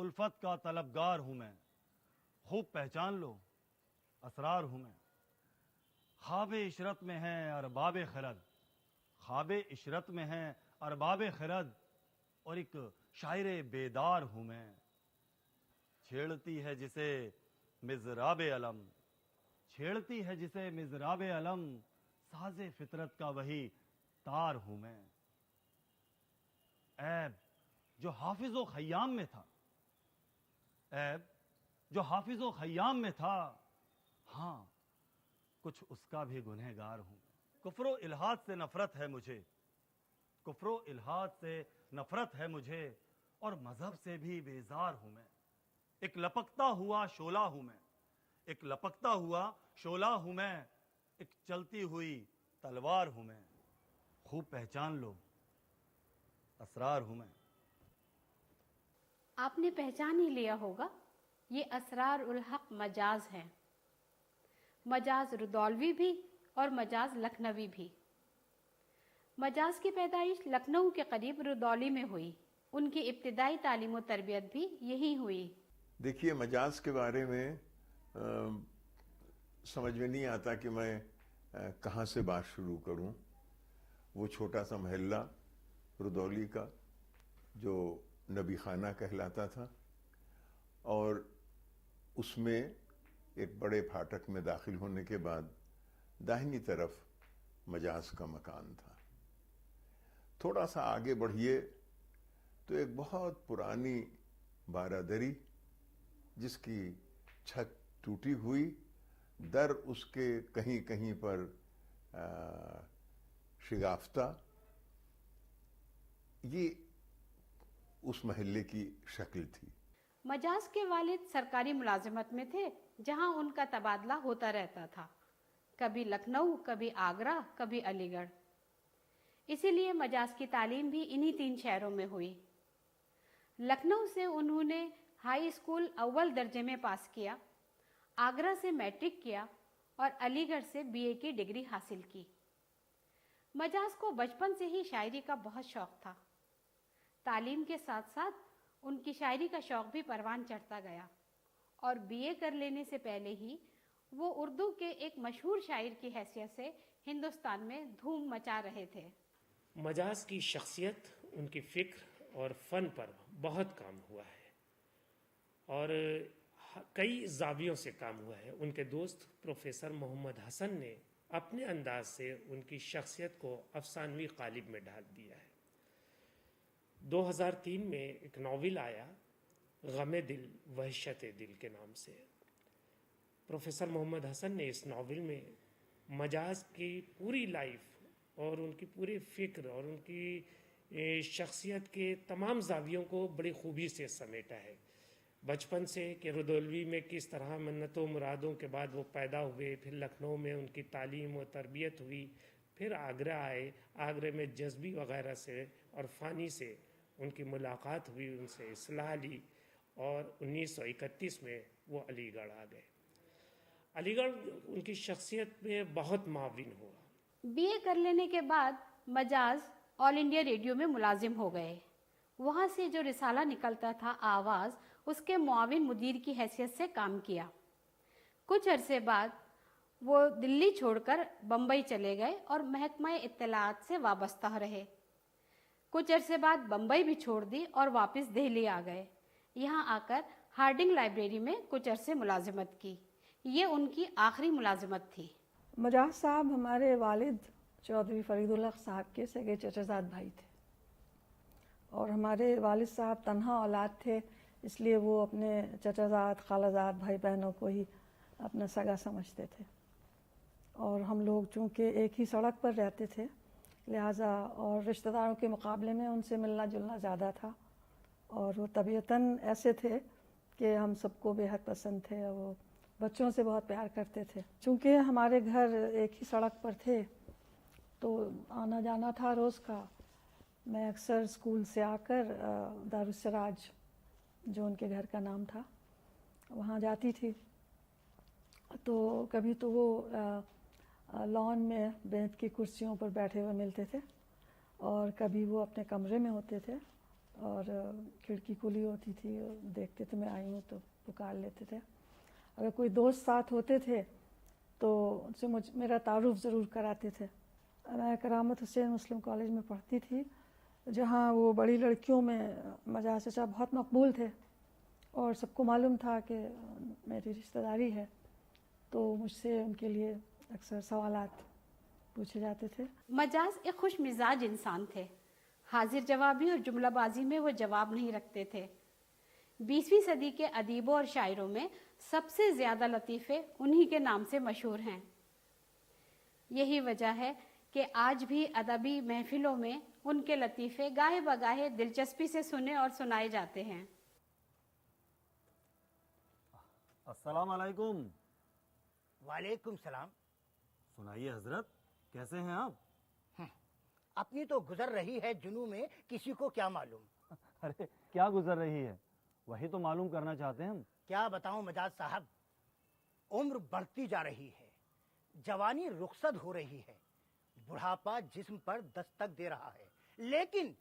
उल्फत का तलबगार हूँ मैं, खूब पहचान लो असरार हूँ मैं। ख्वाब इशरत में है अरबाब खिरद, ख्वाब इशरत में है अरबाब खिरद, और एक शायर बेदार हूँ मैं। छेड़ती है जिसे मिज़राब अलम, छेड़ती है जिसे मिज़राब अलम, साज़े फितरत का वही तार हूँ मैं। ऐब जो हाफिज़ो खय्याम में था, ऐब जो हाफिज़ो खय्याम में था, हाँ कुछ उसका भी गुनहगार हूँ। कुफ्रो इल्हाद से नफरत है मुझे, कुफ्रो इल्हाद से नफरत है मुझे, और मजहब से भी बेजार हूं मैं। एक लपकता हुआ शोला हूं मैं, एक लपकता हुआ शोला हूं मैं, एक चलती हुई तलवार हूं मैं। खूब पहचान लो असरार हूं मैं। आपने पहचान ही लिया होगा, ये असरार उल हक मजाज हैं। मजाज रुदौलवी भी और मजाज लखनवी भी। मजाज की पैदाइश लखनऊ के करीब रुदौली में हुई। उनकी इब्तिदाई तालीम और तरबियत भी यहीं हुई। देखिए, मजाज के बारे में समझ में नहीं आता कि मैं कहाँ से बात शुरू करूँ। वो छोटा सा मोहल्ला रुदौली का जो नबी खाना कहलाता था, और उसमें एक बड़े फाटक में दाखिल होने के बाद दाहिनी तरफ मजाज का मकान था। थोड़ा सा आगे बढ़िए तो एक बहुत पुरानी बारादरी जिसकी छत टूटी हुई, दर उसके कहीं कहीं पर शिगाफ्ता, ये उस महल्ले की शक्ल थी। मजाज के वालिद सरकारी मुलाजिमत में थे, जहां उनका तबादला होता रहता था, कभी लखनऊ, कभी आगरा, कभी अलीगढ़। इसीलिए मजाज की तालीम भी इन्हीं 3 शहरों में हुई। लखनऊ से उन्होंने हाई स्कूल अव्वल दर्जे में पास किया, आगरा से मैट्रिक किया और अलीगढ़ से बीए की डिग्री हासिल की। मजाज को बचपन से ही शायरी का बहुत शौक था। तालीम के साथ साथ उनकी शायरी का शौक भी परवान चढ़ता गया, और बीए कर लेने से पहले ही वो उर्दू के एक मशहूर शायर की हैसियत से हिंदुस्तान में धूम मचा रहे थे। मजाज की शख्सियत, उनकी फ़िक्र और फ़न पर बहुत काम हुआ है, और कई जावियों से काम हुआ है। उनके दोस्त प्रोफेसर मोहम्मद हसन ने अपने अंदाज से उनकी शख्सियत को अफसानवी कालिब में ढाल दिया है। 2003 में एक नावल आया, गमे दिल वहशत दिल के नाम से। प्रोफेसर मोहम्मद हसन ने इस नावल में मजाज की पूरी लाइफ और उनकी पूरी फ़िक्र और उनकी शख्सियत के तमाम जावियों को बड़ी खूबी से समेटा है। बचपन से कि रुदौलवी में किस तरह मन्नतों मुरादों के बाद वो पैदा हुए, फिर लखनऊ में उनकी तालीम और तरबियत हुई, फिर आगरा आए, आगरे में जज्बी वगैरह से और फ़ानी से उनकी मुलाकात हुई, उनसे इस्लाह ली, और 1931 में वो अलीगढ़ आ गए। अलीगढ़ उनकी शख्सियत में बहुत माविन हुआ। बीए कर लेने के बाद मजाज ऑल इंडिया रेडियो में मुलाजिम हो गए। वहाँ से जो रिसाला निकलता था आवाज़, उसके मुआविन मुदीर की हैसियत से काम किया। कुछ अरसे बाद वो दिल्ली छोड़कर बम्बई चले गए और महकमा इत्तलात से वाबस्ता रहे। कुछ अरसे बाद बम्बई भी छोड़ दी और वापस दिल्ली आ गए। यहाँ आकर हार्डिंग लाइब्रेरी में कुछ अरसे मुलाजिमत की। ये उनकी आखिरी मुलाजिमत थी। मजाज साहब हमारे वालिद चौधरी फरीदुल हक साहब के सगे चचाजाद भाई थे, और हमारे वालिद साहब तन्हा औलाद थे, इसलिए वो अपने चचाजाद, खालाजाद, भाई बहनों को ही अपना सगा समझते थे। और हम लोग चूँकि एक ही सड़क पर रहते थे, लिहाजा और रिश्तेदारों के मुकाबले में उनसे मिलना जुलना ज़्यादा था, और वो तबीयतन ऐसे थे कि हम सबको बेहद पसंद थे, और वो बच्चों से बहुत प्यार करते थे। चूँकि हमारे घर एक ही सड़क पर थे तो आना जाना था रोज़ का। मैं अक्सर स्कूल से आकर दारुस्सराज, जो उनके घर का नाम था, वहाँ जाती थी। तो कभी तो वो लॉन में बेंच की कुर्सियों पर बैठे हुए मिलते थे, और कभी वो अपने कमरे में होते थे और खिड़की खुली होती थी, देखते थे मैं आई हूँ तो पुकार लेते थे। अगर कोई दोस्त साथ होते थे तो उनसे मेरा तारुफ ज़रूर कराते थे। मैं करामत हुसैन मुस्लिम कॉलेज में पढ़ती थी, जहाँ वो बड़ी लड़कियों में मजाज चचा बहुत मकबूल थे और सबको मालूम था कि मेरी रिश्तेदारी है, तो मुझसे उनके लिए अक्सर सवालात पूछे जाते थे। मजाज एक खुश मिजाज इंसान थे। हाजिर जवाबी और जुमलाबाजी में वो जवाब नहीं रखते थे। 20वीं सदी के अदीबों और शायरों में सबसे ज़्यादा लतीफ़े उन्हीं के नाम से मशहूर हैं। यही वजह है कि आज भी अदबी महफिलों में उनके लतीफ़े गाहे बगाहे दिलचस्पी से सुने और सुनाए जाते हैं। अस्सलाम वालेकुम। वालेकुम सलाम। सुनाइए हजरत, कैसे हैं आप? अपनी तो गुजर रही है जुनू में, किसी को क्या मालूम। अरे क्या गुजर रही है, वही तो मालूम करना चाहते हैं हम। क्या बताऊं मजाज साहब, उम्र बढ़ती जा रही है, जवानी रुखसत हो रही है, बुढ़ापा जिस्म पर दस्तक दे रहा है, लेकिन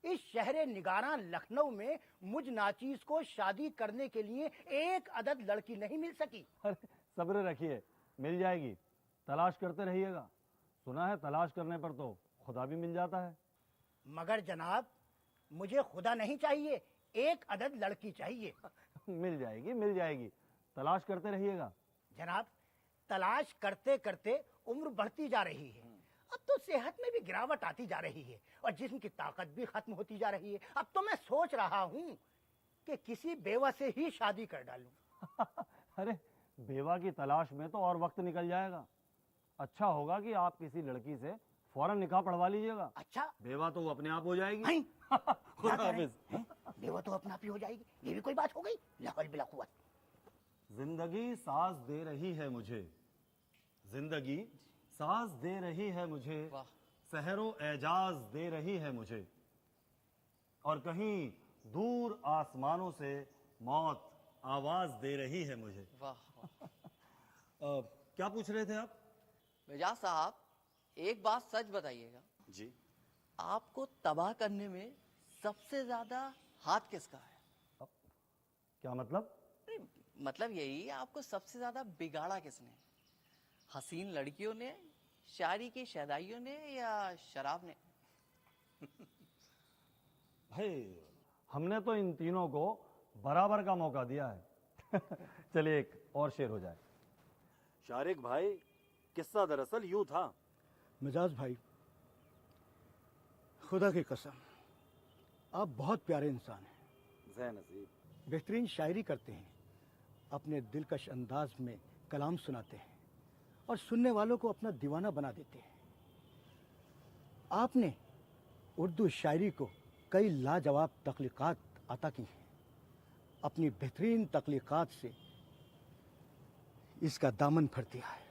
इस शहर निगारा लखनऊ में मुझ नाचीज को शादी करने के लिए एक अदद लड़की नहीं मिल सकी। अरे सब्र रखिए, मिल जाएगी, तलाश करते रहिएगा। सुना है तलाश करने पर तो खुदा भी मिल जाता है। मगर जनाब, मुझे खुदा नहीं चाहिए, एक अदद लड़की चाहिए। मिल जाएगी मिल जाएगी, तलाश करते रहिएगा। जनाब, तलाश करते करते उम्र बढ़ती जा रही है, अब तो सेहत में भी गिरावट आती जा रही है और जिस्म की ताकत भी खत्म होती जा रही है। अब तो मैं सोच रहा हूँ कि किसी बेवा से ही शादी कर डालूं। अरे बेवा की तलाश में तो और वक्त निकल जाएगा। अच्छा होगा कि आप किसी लड़की से फौरन निकाह पढ़वा लीजिएगा। अच्छा, बेवा तो वो अपने आप हो जाएगी। नहीं। खुदा हाफिज। बेवा तो अपने आप ही हो जाएगी, ये भी कोई बात हो गई। ला हौल बिला कुव्वत। जिंदगी साज दे रही है मुझे, जिंदगी साज दे रही है मुझे, सहरो एजाज दे रही है मुझे, और कहीं दूर आसमानों से मौत आवाज दे रही है मुझे। वाह। क्या पूछ रहे थे आप? मिजाज साहब, एक बात सच बताइएगा, जी। आपको तबाह करने में सबसे ज्यादा हाथ किसका है? क्या मतलब? अरे, मतलब यही, आपको सबसे ज्यादा बिगाड़ा किसने? हसीन लड़कियों ने, शायरी की शहदाइयों ने, या शराब ने? भाई हमने तो इन तीनों को बराबर का मौका दिया है। चलिए एक और शेर हो जाए। शारिक भाई, किस्सा दरअसल यूं था। मिजाज भाई, खुदा की कसम, आप बहुत प्यारे इंसान हैं। ज़ै नसीब। बेहतरीन शायरी करते हैं, अपने दिलकश अंदाज में कलाम सुनाते हैं और सुनने वालों को अपना दीवाना बना देते हैं। आपने उर्दू शायरी को कई लाजवाब तख्लीकात अता की हैं। अपनी बेहतरीन तख्लीकात से इसका दामन भर दिया है।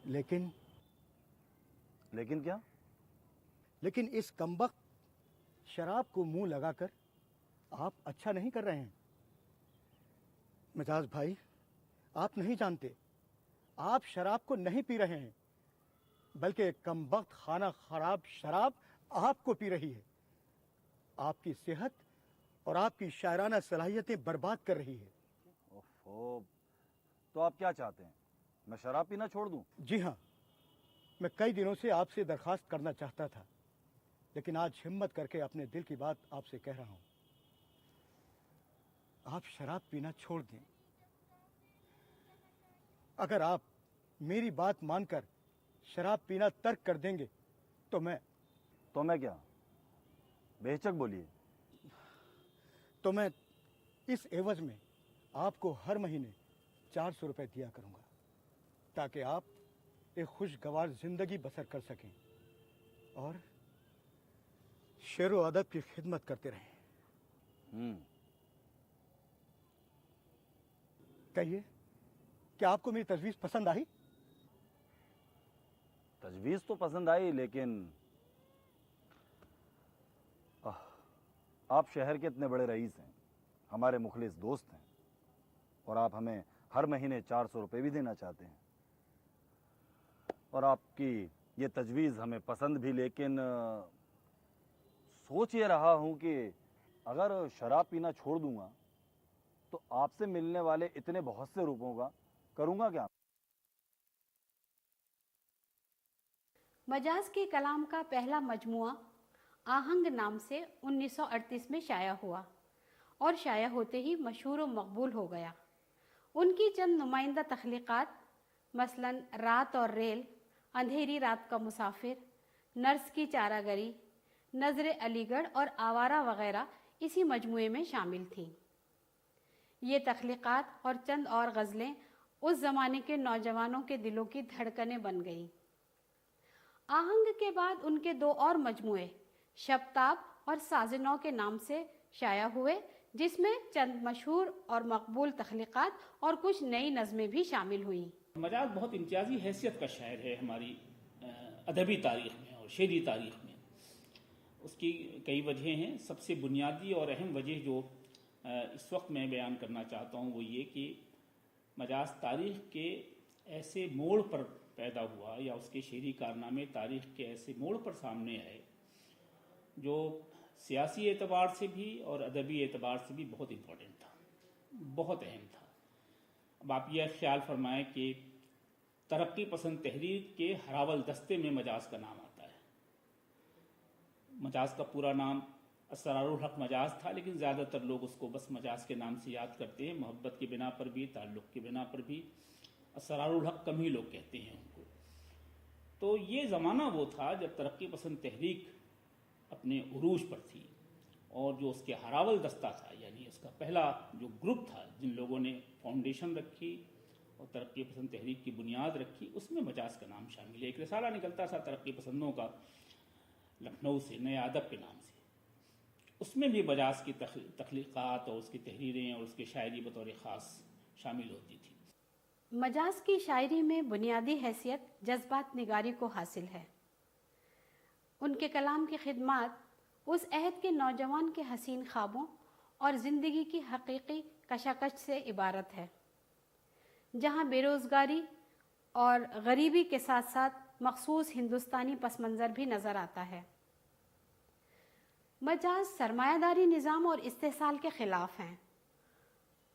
लेकिन क्या? लेकिन इस कमबख्त शराब को मुंह लगाकर आप अच्छा नहीं कर रहे हैं। मिजाज भाई, आप नहीं जानते, आप शराब को नहीं पी रहे हैं, बल्कि कमबख्त खाना खराब शराब आपको पी रही है। आपकी सेहत और आपकी शायराना सलाहियतें बर्बाद कर रही है। ओहो, तो आप क्या चाहते हैं, मैं शराब पीना छोड़ दूं? जी हाँ, मैं कई दिनों से आपसे दरखास्त करना चाहता था, लेकिन आज हिम्मत करके अपने दिल की बात आपसे कह रहा हूं। आप शराब पीना छोड़ दें। अगर आप मेरी बात मानकर शराब पीना तर्क कर देंगे तो मैं क्या? बेहिचक बोलिए। तो मैं इस एवज में आपको हर महीने 400 रुपए दिया करूंगा, ताकि आप एक खुशगवार जिंदगी बसर कर सकें और शेर व अदब की खिदमत करते रहें। कहिए, क्या आपको मेरी तजवीज़ पसंद आई? तजवीज़ तो पसंद आई, लेकिन आप शहर के इतने बड़े रईस हैं, हमारे मुखलिस दोस्त हैं, और आप हमें हर महीने 400 रुपये भी देना चाहते हैं। और आपकी ये तजवीज़ हमें पसंद भी, लेकिन सोच ये रहा हूं कि अगर शराब पीना छोड़ दूंगा तो आपसे मिलने वाले इतने बहुत से रुपयों का करूंगा क्या? मजाज के कलाम का पहला मजमुआ आहंग नाम से 1938 में शाया हुआ और शाया होते ही मशहूर व मकबूल हो गया। उनकी चंद नुमाइंदा तख्लीक़ात मसलन रात और रेल, अंधेरी रात का मुसाफिर, नर्स की चारागरी, नज़र अलीगढ़ और आवारा वगैरह इसी मजमुए में शामिल थीं। ये तख्लीक़ात और चंद और गज़लें उस ज़माने के नौजवानों के दिलों की धड़कनें बन गईं। आहंग के बाद उनके दो और मजमुए शब्ताब और साज़-ए-नौ के नाम से शाया हुए, जिसमें चंद मशहूर और मकबूल तख्लीक़ात और कुछ नई नज़में भी शामिल हुईं। मजाज बहुत इम्तियाजी हैसियत का शायर है हमारी अदबी तारीख़ में और शेरी तारीख़ में। उसकी कई वजहें हैं। सबसे बुनियादी और अहम वजह जो इस वक्त मैं बयान करना चाहता हूँ वो ये कि मजाज तारीख़ के ऐसे मोड़ पर पैदा हुआ या उसके शेरी कारनामे तारीख़ के ऐसे मोड़ पर सामने आए जो सियासी एतबार से भी और अदबी एतबार से भी बहुत इम्पोर्टेंट था, बहुत अहम था। अब आप यह ख्याल फरमाएं कि तरक्की पसंद तहरीक के हरावल दस्ते में मजाज का नाम आता है। मजाज का पूरा नाम असरारुल हक मजाज था, लेकिन ज़्यादातर लोग उसको बस मजाज के नाम से याद करते हैं। मोहब्बत की बिना पर भी, ताल्लुक़ की बिना पर भी असरारुल हक कम ही लोग कहते हैं उनको। तो ये ज़माना वो था जब तरक्की पसंद तहरीक अपने उरूज पर थी और जो उसके हरावल दस्ता था, यानी उसका पहला जो ग्रुप था जिन लोगों ने फाउंडेशन रखी और तरक्की पसंद तहरीक की बुनियाद रखी, उसमें मजाज का नाम शामिल है। एक रिसाला निकलता था तरक्की पसंदों का लखनऊ से, नए अदब के नाम से। उसमें भी मजाज की तख्लीक़ात और उसकी तहरीरें और उसकी शायरी बतौर ख़ास शामिल होती थी। मजाज की शायरी में बुनियादी हैसियत जज्बात निगारी को हासिल है। उनके कलाम की खिदमत उस अहद के नौजवान के हसीन ख्वाबों और ज़िंदगी की हकीकी कशाकश से इबारत है, जहाँ बेरोज़गारी और गरीबी के साथ साथ मखसूस हिंदुस्तानी पस मंज़र भी नज़र आता है। मजाज सरमायादारी निज़ाम और इस्तेसाल के ख़िलाफ़ हैं।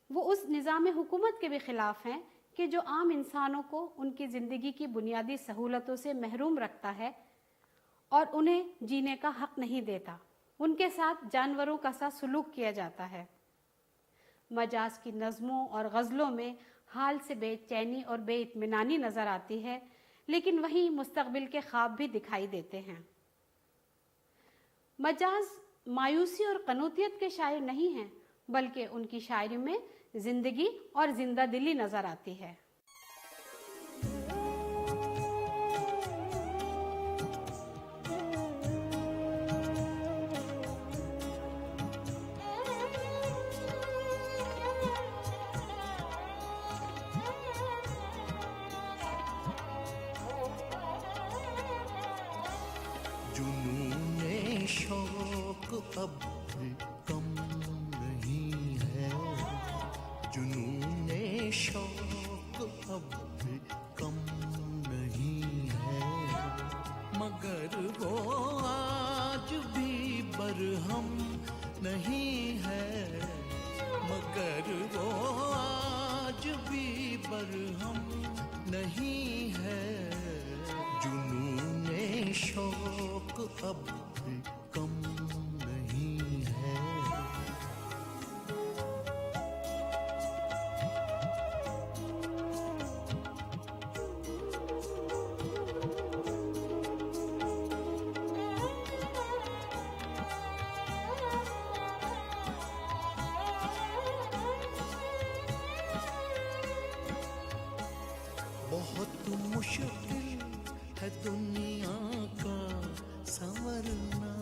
वो उस निज़ाम हुकूमत के भी ख़िलाफ़ हैं कि जो आम इंसानों को उनकी ज़िंदगी की बुनियादी सहूलतों से महरूम रखता है और उन्हें जीने का हक़ नहीं देता। उनके साथ जानवरों का सा सलूक किया जाता है। मजाज की नज़मों और गज़लों में हाल से बेचैनी और बेइत्मीनानी नज़र आती है, लेकिन वहीं मुस्तक़बिल के ख्वाब भी दिखाई देते हैं। मजाज मायूसी और कनूतियत के शायर नहीं हैं, बल्कि उनकी शायरी में ज़िंदगी और जिंदा दिली नज़र आती है। जुनूने शौक अब भी कम नहीं है, जुनूने शौक अब भी कम नहीं है, मगर वो आज भी बरहम नहीं है, मगर वो आज भी बरहम नहीं है, जुनूने शौक अब भी कम नहीं है। बहुत मुश्किल है दुनिया का संवरना,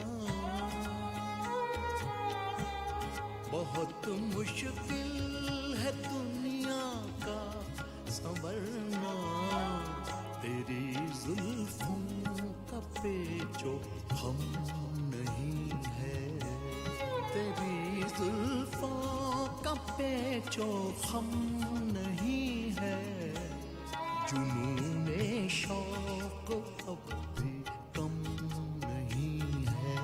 बहुत मुश्किल है दुनिया का संवरना, तेरी जुल्फों का पेचो हम नहीं है, तेरी जुल्फों का पेचो हम नहीं है, जुनूने शौक अब भी कम नहीं है।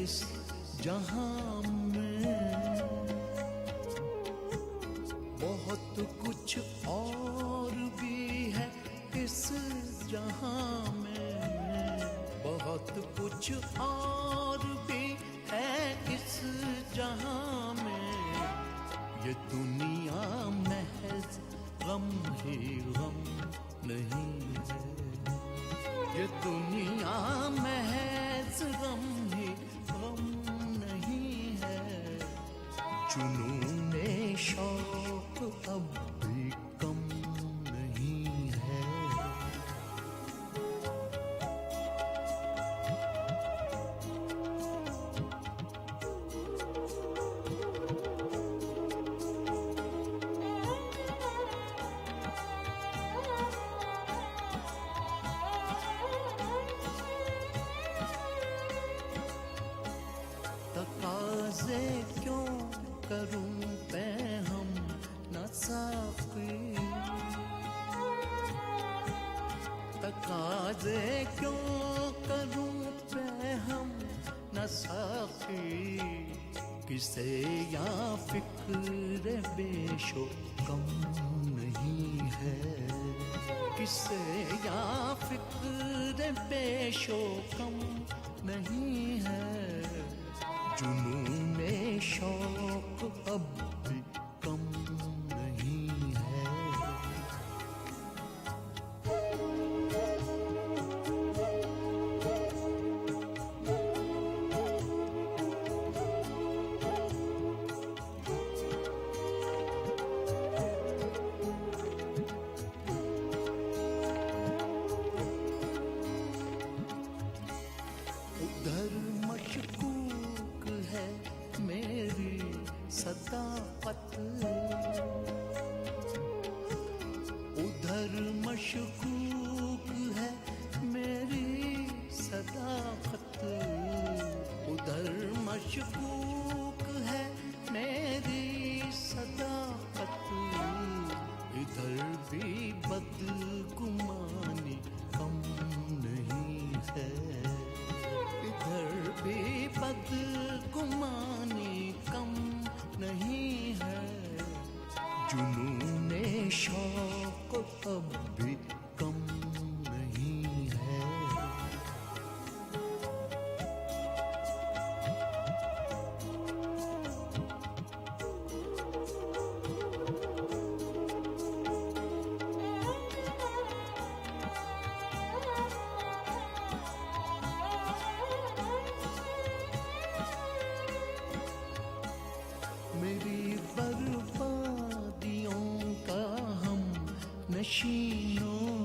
इस जहां में, बहुत कुछ और भी है इस जहां में, बहुत कुछ और भी है इस जहां में। ये दुनिया महज गम ही गम नहीं है, ये दुनिया महज गम ही गम नहीं है। जुनूने शौक अब भी कम नहीं है। तकाज़े क्यों करूं हम न साक़ी, तकाज़े क्यों करूं हम न साक़ी। किसे या फिक्र बेशो कम नहीं है, किसे या फिक्र बेशो कम नहीं है। जुनूने शौक अब भी कम नहीं है। उधर मशकूक है मेरी सदाकत, उधर मशकूक है मेरी सदाकत, उधर मशकूक है मेरी सदाकत। इधर भी बदगुमानी कम नहीं है, इधर भी बदगुमानी कम नहीं है। जुनूने शौक अब भी कम नहीं है। मेरी बर्बादियों का हम नशीनों,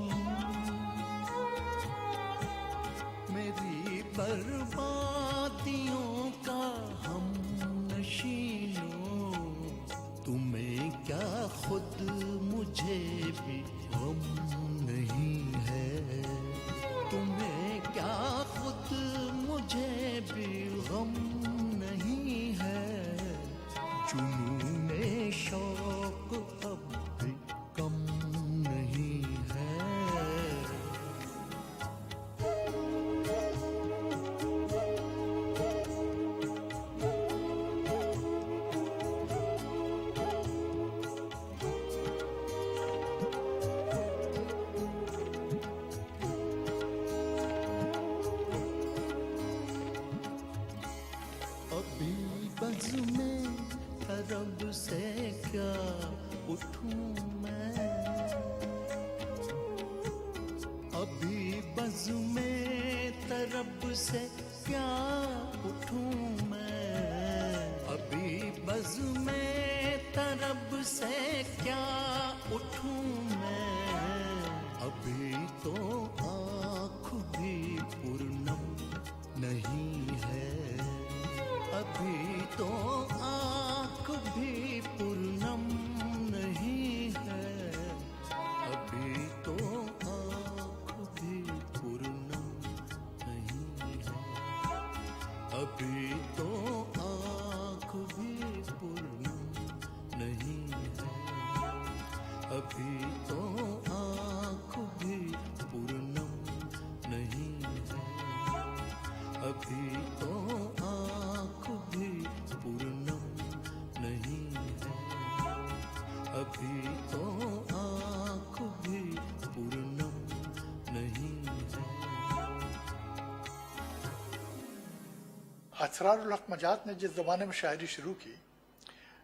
मेरी बर्बादियों का हम नशीनों। तुम्हें क्या खुद मुझे भी गम नहीं है, तुम्हें क्या खुद मुझे भी गम नहीं है। जुनूने शौक अब भी कम नहीं है। अभी बज़्म तरब से क्या उठूं मैं, अभी बज़्म तरब से क्या उठूं मैं, अभी बज़्म तरब से क्या उठूं मैं। अभी तो आँख भी पूर्णम नहीं है, अभी तो आँख भी पूर्णम नहीं है। अभी तो आँख भी पूर्णम नहीं है, अभी तो आँख भी पूर्णम नहीं है। अभी तो आँख भी पूर्णम नहीं है, अभी तो असरारुल हक मजाज ने जिस ज़माने में शायरी शुरू की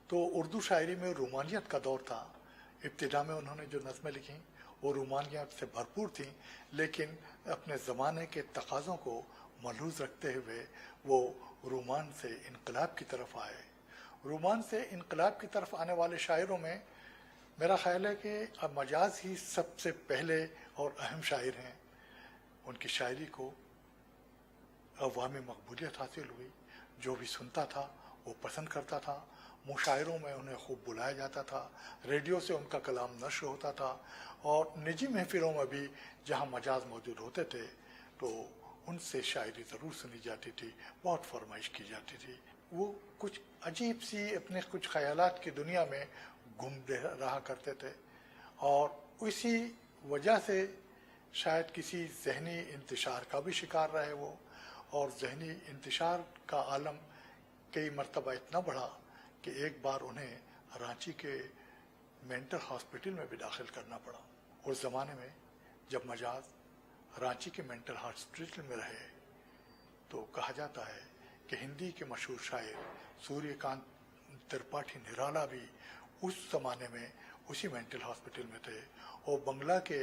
तो उर्दू शायरी में रोमानियत का दौर था। इब्तिदा में उन्होंने जो नज़में लिखी वो रोमानियत से भरपूर थीं, लेकिन अपने ज़माने के तकाज़ों को मलहूज़ रखते हुए वो रोमान से इनकलाब की तरफ आए। रोमान से इनकलाब की तरफ आने वाले शायरों में मेरा ख्याल है कि अब मजाज ही सबसे पहले और अहम शायर हैं। उनकी शायरी को अवामी मकबूलियत हासिल हुई, जो भी सुनता था वो पसंद करता था। मुशायरों में उन्हें खूब बुलाया जाता था, रेडियो से उनका कलाम नश्र होता था, और निजी महफिलों में भी जहाँ मजाज मौजूद होते थे तो उनसे शायरी ज़रूर सुनी जाती थी, बहुत फरमाइश की जाती थी। वो कुछ अजीब सी अपने कुछ ख्यालात की दुनिया में घूम रहा करते थे, और इसी वजह से शायद किसी जहनी इंतशार का भी शिकार रहे वो, और जहनी इंतशार का आलम कई मरतबा इतना बढ़ा कि एक बार उन्हें रांची के मेंटल हॉस्पिटल में भी दाखिल करना पड़ा। उस ज़माने में जब मजाज रांची के मेंटल हॉस्पिटल में रहे तो कहा जाता है कि हिंदी के मशहूर शायर सूर्यकांत त्रिपाठी निराला भी उस ज़माने में उसी मेंटल हॉस्पिटल में थे, और बंगला के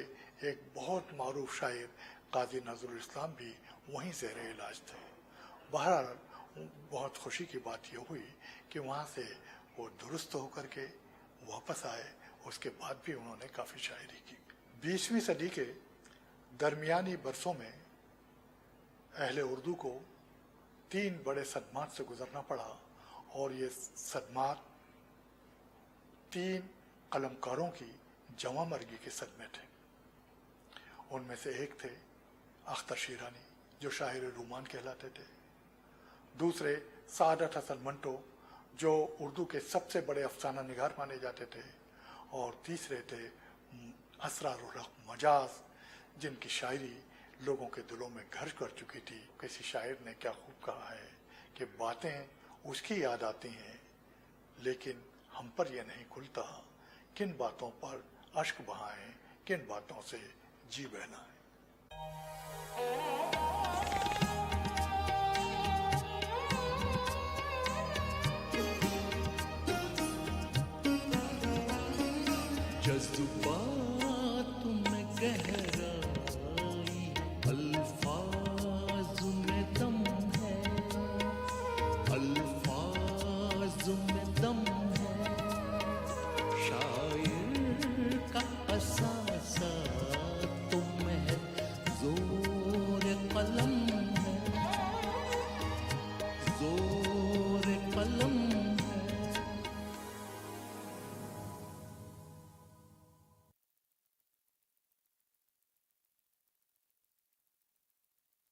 एक बहुत मारूफ शायर काजी नजरुल इस्लाम भी वहीं ज़ेरे इलाज थे। बहरहाल बहुत खुशी की बात यह हुई कि वहाँ से वो दुरुस्त होकर के वापस आए। उसके बाद भी उन्होंने काफ़ी शायरी की। 20वीं सदी के दरमियानी बरसों में अहले उर्दू को 3 बड़े सदमात से गुजरना पड़ा, और ये सदमात 3 कलमकारों की जमा मर्गी के सदमे थे। उनमें से एक थे अख्तर शीरानी, जो शायर रोमान कहलाते थे। दूसरे सादत हसन मंटो, जो उर्दू के सबसे बड़े अफसाना निगार माने जाते थे। और तीसरे थे असरारुल हक मजाज, जिनकी शायरी लोगों के दिलों में घर कर चुकी थी। किसी शायर ने क्या खूब कहा है कि बातें उसकी याद आती हैं, लेकिन हम पर यह नहीं खुलता किन बातों पर अश्क बहाएं, किन बातों से जी बहलाएं।